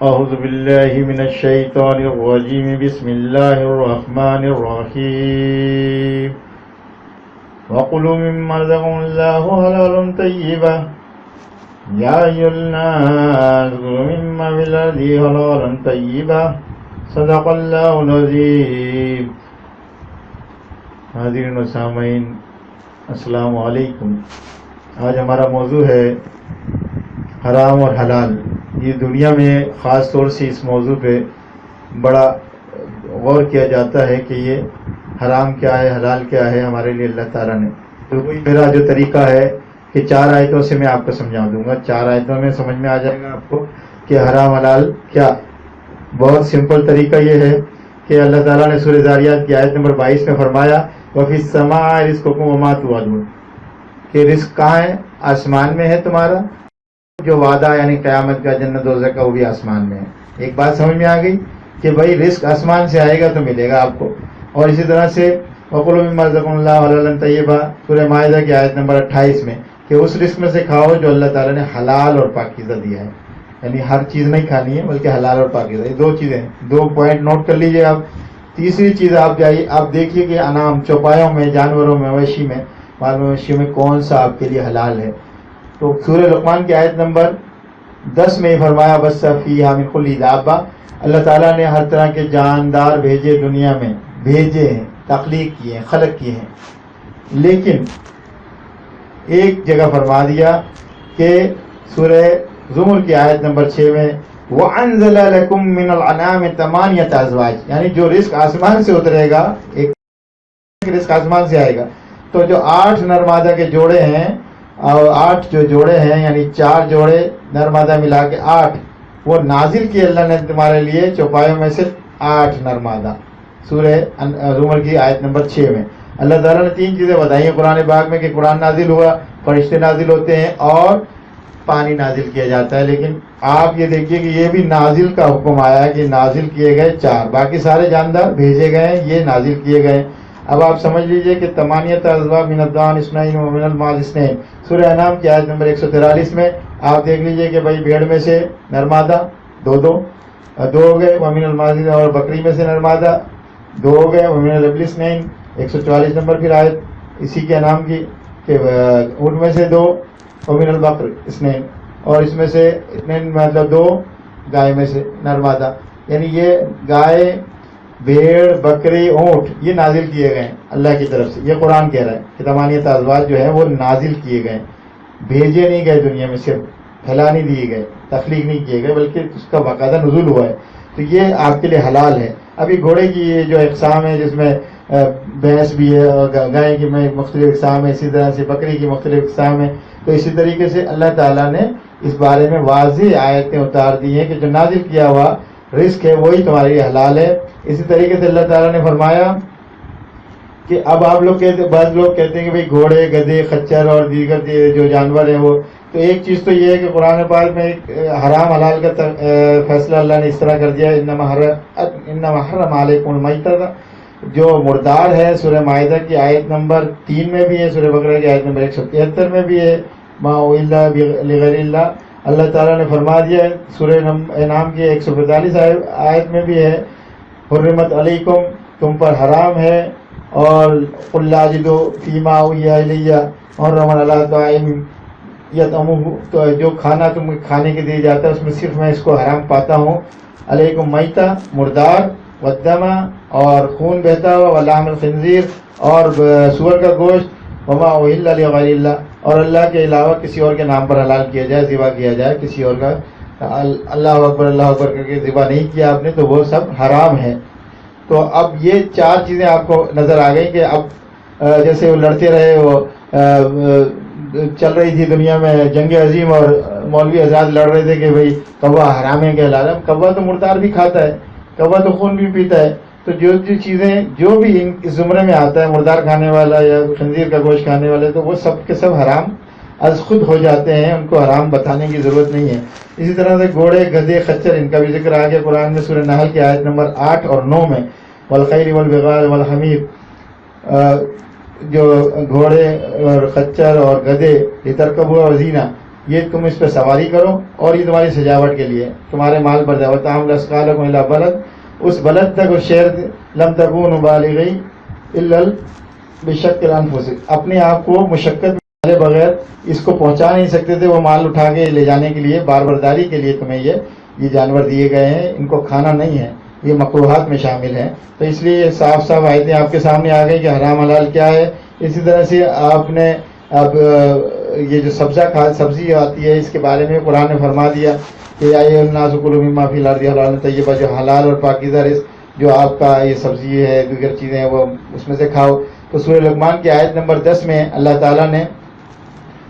أعوذ بالله من الشيطان الرجيم بسم الله الرحمن الرحيم وكلوا مما رزقكم الله حلالا طيبا يا أيها الناس كلوا مما في الأرض حلالا طيبا صدق الله العظيم. حاضرین و سامعین السلام علیکم. آج ہمارا موضوع ہے حرام اور حلال. یہ دنیا میں خاص طور سے اس موضوع پہ بڑا غور کیا جاتا ہے کہ یہ حرام کیا ہے، حلال کیا ہے ہمارے لیے اللہ تعالیٰ نے. تو وہی میرا جو طریقہ ہے کہ 4 آیتوں سے میں آپ کو سمجھا دوں گا. 4 آیتوں میں سمجھ میں آ جائے گا آپ کو کہ حرام حلال کیا. بہت سمپل طریقہ یہ ہے کہ اللہ تعالیٰ نے سورہ ذاریات کی آیت نمبر 22 میں فرمایا وَفِي السَّمَاءِ رِزْقُكُمْ وَمَا تُوعَدُونَ، کہ رزق کہاں ہے؟ آسمان میں ہے تمہارا. جو وعدہ یعنی قیامت کا، جنت دوزخ کا، وہ بھی آسمان میں ہے. ایک بات سمجھ میں آ گئی کہ بھائی رزق آسمان سے آئے گا تو ملے گا آپ کو. اور اسی طرح سے وَكُلُوا مِمَّا رَزَقَكُمُ اللَّهُ حَلَالًا طَيِّبًا سورہ مائدہ کی آیت نمبر 28 میں، کہ اس رزق میں سے کھاؤ جو اللہ تعالیٰ نے حلال اور پاکیزہ دیا ہے. یعنی ہر چیز نہیں کھانی ہے بلکہ حلال اور پاکیزہ. یہ 2 چیزیں، 2 پوائنٹ نوٹ کر لیجیے آپ. تیسری چیز آپ جائیے، آپ دیکھیے کہ انعام چوپایوں میں، جانوروں میں، مویشی میں، مال مویشیوں میں کون سا آپ کے لیے حلال ہے. تو سورہ لقمان کی آیت نمبر 10 میں فرمایا بَثَّ فِيهَا مِن كُلِّ دَابَّةٍ، اللہ تعالیٰ نے ہر طرح کے جاندار بھیجے، دنیا میں بھیجے ہیں، تخلیق کیے ہیں، خلق کیے ہیں. لیکن ایک جگہ فرما دیا کہ سورہ زمر کی آیت نمبر 6 میں وَأَنزَلَ لَكُم مِّنَ الْأَنْعَامِ ثَمَانِيَةَ أَزْوَاجٍ، یعنی جو رزق آسمان سے اترے گا، ایک رزق آسمان سے آئے گا، تو جو 8 نرمادہ کے جوڑے ہیں، اور 8 جو جوڑے ہیں یعنی 4 جوڑے نرمادہ ملا کے 8، وہ نازل کیے اللہ نے تمہارے لیے چوپایوں میں سے 8 نرمادہ. سورہ زمر کی آیت نمبر 6 میں اللہ تعالیٰ نے 3 چیزیں بتائی ہیں قرآن پاک میں، کہ قرآن نازل ہوا، فرشتے نازل ہوتے ہیں اور پانی نازل کیا جاتا ہے. لیکن آپ یہ دیکھیے کہ یہ بھی نازل کا حکم آیا ہے کہ نازل کیے گئے 4، باقی سارے جاندار بھیجے گئے ہیں، یہ نازل کیے گئے. اب آپ سمجھ لیجئے کہ ثمانیۃ ازواج من الضأن اثنین ومن المعز اثنین سورہ انعام کی آیت نمبر 143 میں آپ دیکھ لیجئے کہ بھائی بھیڑ میں سے نرمادہ 2 ہو گئے، ومن المعز، اور بکری میں سے نرمادہ 2 ہو گئے، ومن الابل اثنین 144 نمبر پھر آیت اسی کے انعام کی، کہ اونٹ میں سے 2، ومن البقر اثنین، اور اس میں سے اثنین مطلب 2 گائے میں سے نرمادہ. یعنی یہ گائے، بھیڑ، بکری، اونٹ یہ نازل کیے گئے اللہ کی طرف سے. یہ قرآن کہہ رہا ہے کہ ثمانیۃ ازواج جو ہے وہ نازل کیے گئے، بھیجے نہیں گئے دنیا میں، صرف پھیلا نہیں دیے گئے، تخلیق نہیں کیے گئے، بلکہ اس کا باقاعدہ نزول ہوا ہے. تو یہ آپ کے لیے حلال ہے. ابھی گھوڑے کی یہ جو اقسام ہے، جس میں بھینس بھی ہے اور گائے کی میں مختلف اقسام ہے، اسی طرح سے بکری کی مختلف اقسام ہے. تو اسی طریقے سے اللہ تعالیٰ نے اس بارے میں واضح آیتیں اتار دی ہیں کہ جو نازل کیا ہوا رزق ہے وہی تمہارے لیے حلال ہے. اسی طریقے سے اللہ تعالیٰ نے فرمایا کہ اب آپ لوگ کہتے، بعض لوگ کہتے ہیں کہ بھئی گھوڑے، گدھے، خچر اور دیگر جو جانور ہیں وہ، تو ایک چیز تو یہ ہے کہ قرآن پاک میں ایک حرام حلال کا فیصلہ اللہ نے اس طرح کر دیا، انما حرم علیکم المیتۃ، جو مردار ہے سورہ مائدہ کی آیت نمبر 3 میں بھی ہے، سورہ بقرہ کی آیت نمبر 173 میں بھی ہے، ما اہل لغیر اللہ. اللہ تعالیٰ نے فرما دیا سورہ انعام کی 145 آیت میں بھی ہے حرمت علیکم، تم پر حرام ہے، اور قل لا اجد فیما اوحی الی محرما علی طاعم یطعمہ، تو جو کھانا تم کھانے کے دیے جاتا ہے اس میں صرف میں اس کو حرام پاتا ہوں. علیکم میتہ، مردار، والدم، اور خون بہتا ہوا، ولحم الخنزیر، اور سور کا گوشت، وما اہل لغیر اللہ، اور اللہ کے علاوہ کسی اور کے نام پر حلال کیا جائے، ذبح کیا جائے، کسی اور کا اللہ اکبر کر کے ذبح نہیں کیا آپ نے، تو وہ سب حرام ہے. تو اب یہ 4 چیزیں آپ کو نظر آ گئی کہ اب جیسے وہ لڑتے رہے، وہ چل رہی تھی دنیا میں جنگ عظیم، اور مولوی حضرات لڑ رہے تھے کہ بھئی کوا حرام ہے کہ حلال ہے. کوا تو مردار بھی کھاتا ہے، کوا تو خون بھی پیتا ہے. تو جو چیزیں جو بھی اس زمرے میں آتا ہے، مردار کھانے والا یا خنزیر کا گوشت کھانے والے، تو وہ سب کے سب حرام از خود ہو جاتے ہیں، ان کو حرام بتانے کی ضرورت نہیں ہے. اسی طرح سے گھوڑے، گدھے، خچر، ان کا بھی ذکر آ گیا قرآن میں سورہ نحل کی آیت نمبر 8 اور 9 میں، والخیل والبغال والحمیر، جو گھوڑے اور خچر اور گدھے، لترکبوا اور زینہ، یہ تم اس پہ سواری کرو اور یہ تمہاری سجاوٹ کے لیے تمہارے مال بڑھ جائے. وَتَعَمْ لَسْقَالَكُمْ إِلَىٰ بَلَدٍ, اس بلد تک, اس شہر لم تکونوا بالغی الا بشق الانفس, اپنے آپ کو مشقت میں ڈالے بغیر اس کو پہنچا نہیں سکتے تھے. وہ مال اٹھا کے لے جانے کے لیے, بار برداری کے لیے تمہیں یہ جانور دیے گئے ہیں, ان کو کھانا نہیں ہے, یہ مکروہات میں شامل ہیں. تو اس لیے یہ صاف صاف آیتیں آپ کے سامنے آ گئی کہ حرام حلال کیا ہے. اسی طرح سے آپ نے اب یہ جو سبزی آتی ہے اس کے بارے میں قرآن نے فرما دیا کہ یا ایھا الناس کلوا مما فی الارض حلالا طیبا, جو حلال اور پاکیزہ رزق جو آپ کا یہ سبزی ہے دیگر چیزیں ہیں وہ اس میں سے کھاؤ. تو سورہ لقمان کی آیت نمبر 10 میں اللہ تعالیٰ نے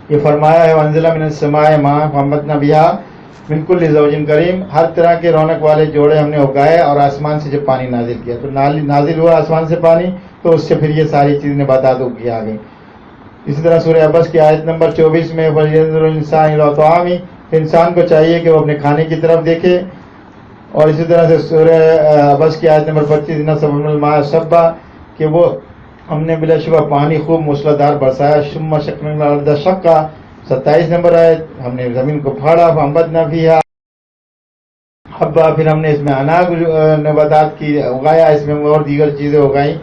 یہ فرمایا ہے وانزل من السماء ماء فانبتنا بها من كل زوج کریم, ہر طرح کے رونق والے جوڑے ہم نے اگائے اور آسمان سے جب پانی نازل کیا تو نازل ہوا آسمان سے پانی, تو اس سے پھر یہ ساری چیزیں نباتات اگی آ گئی. اسی طرح سورہ عبس کی آیت نمبر 24 میں فَلْيَنظُرِ الْإِنسَانُ إِلَىٰ طَعَامِهِ, انسان کو چاہیے کہ وہ اپنے کھانے کی طرف دیکھے. اور اسی طرح سے سورہ عبس کی آیت نمبر 25 إِنَّا صَبَّبْنَا الْمَاءَ صَبًّا, کہ وہ ہم نے بلا شبہ پانی خوب موسلادھار برسایا. ثُمَّ شَقَّقْنَا الْأَرْضَ شَقًّا, 27 نمبر آیت, ہم نے زمین کو پھاڑا. فَأَنبَتْنَا فِيهَا حَبًّا, پھر ہم نے اس میں اناج نباتات کی اگایا, اس میں اور دیگر چیزیں اگائیں.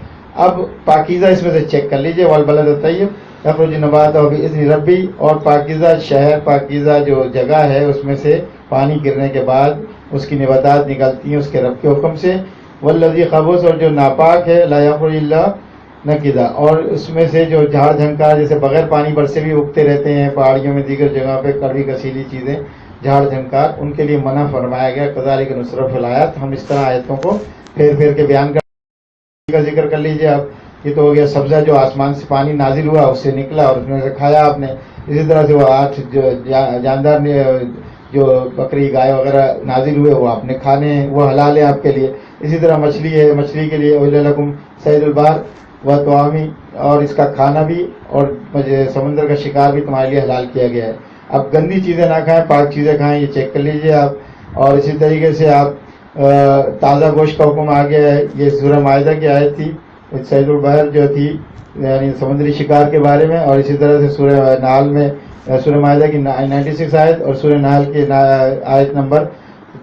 اب پاکیزہ اس میں سے چیک کر لیجئے, والبلد الطیب یخرج نباتہ بإذن ربی, اور پاکیزہ شہر, پاکیزہ جو جگہ ہے اس میں سے پانی گرنے کے بعد اس کی نباتات نکلتی ہیں اس کے رب کے حکم سے. والذی خبث, اور جو ناپاک ہے, لا یخرج الا نکدا, اور اس میں سے جو جھاڑ جھنکار جیسے بغیر پانی برسے بھی اگتے رہتے ہیں پہاڑیوں میں دیگر جگہ پہ, کڑوی کسیلی چیزیں جھاڑ جھنکار, ان کے لیے منع فرمایا گیا. کذالک نصرف الآیات, ہم اس طرح آیتوں کو پھیر پھیر کے بیان کا ذکر کر لیجئے آپ. یہ تو ہو گیا سبزہ جو آسمان سے پانی نازل ہوا اس سے نکلا اور اس میں سے کھایا آپ نے. اسی طرح سے وہ 8 جو جاندار جو بکری گائے وغیرہ نازل ہوئے وہ آپ نے کھانے ہیں, وہ حلال ہے آپ کے لیے. اسی طرح مچھلی ہے, مچھلی کے لیے احل لکم صید البحر وطعامی, اور اس کا کھانا بھی اور سمندر کا شکار بھی تمہارے لیے حلال کیا گیا ہے. اب گندی چیزیں نہ کھائیں, پاک چیزیں کھائیں, یہ چیک کر لیجئے آپ. اور اسی طریقے سے آپ تازہ گوشت کا حکم آ گیا ہے. یہ سورہ مائدہ کی آیت تھی صید البحر جو تھی یعنی سمندری شکار کے بارے میں. اور اسی طرح سے سورہ نحل میں, سورہ مائدہ کی 96 آیت اور سورہ نحل کی آیت نمبر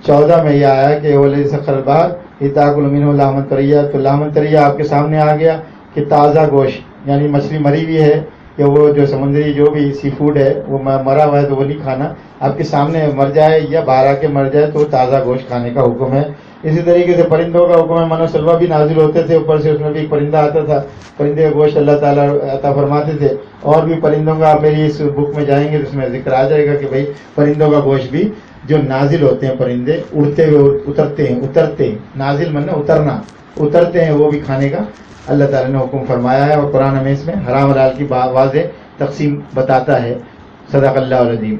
14 میں یہ آیا کہ وَالَّذِي سَخَّرَ الْبَحْرَ لِتَأْكُلُوا مِنْهُ لَحْمًا طَرِيًّا, تو لحمًا طَرِيًّا آپ کے سامنے آ گیا کہ تازہ گوشت, یعنی مچھلی مری ہوئی ہے کہ وہ جو سمندری جو بھی سی فوڈ ہے وہ مرا ہوا ہے تو وہ نہیں کھانا. آپ کے سامنے مر جائے یا باہر آ کے مر جائے تو تازہ گوشت کھانے کا حکم ہے. اسی طریقے سے پرندوں کا حکم ہے, من و سلوا بھی نازل ہوتے تھے اوپر سے, اس میں بھی ایک پرندہ آتا تھا, پرندے کا گوشت اللہ تعالیٰ عطا فرماتے تھے. اور بھی پرندوں کا آپ میری اس بک میں جائیں گے تو اس میں ذکر آ جائے گا کہ بھائی پرندوں کا گوشت بھی جو نازل ہوتے ہیں, پرندے اڑتے ہوئے اترتے ہیں, نازل من اترنا, اترتے ہیں, وہ بھی کھانے کا اللہ تعالیٰ نے حکم فرمایا ہے. اور قرآن ہمیں اس میں حرام حلال کی واضح تقسیم بتاتا ہے. صدق اللہ العظیم.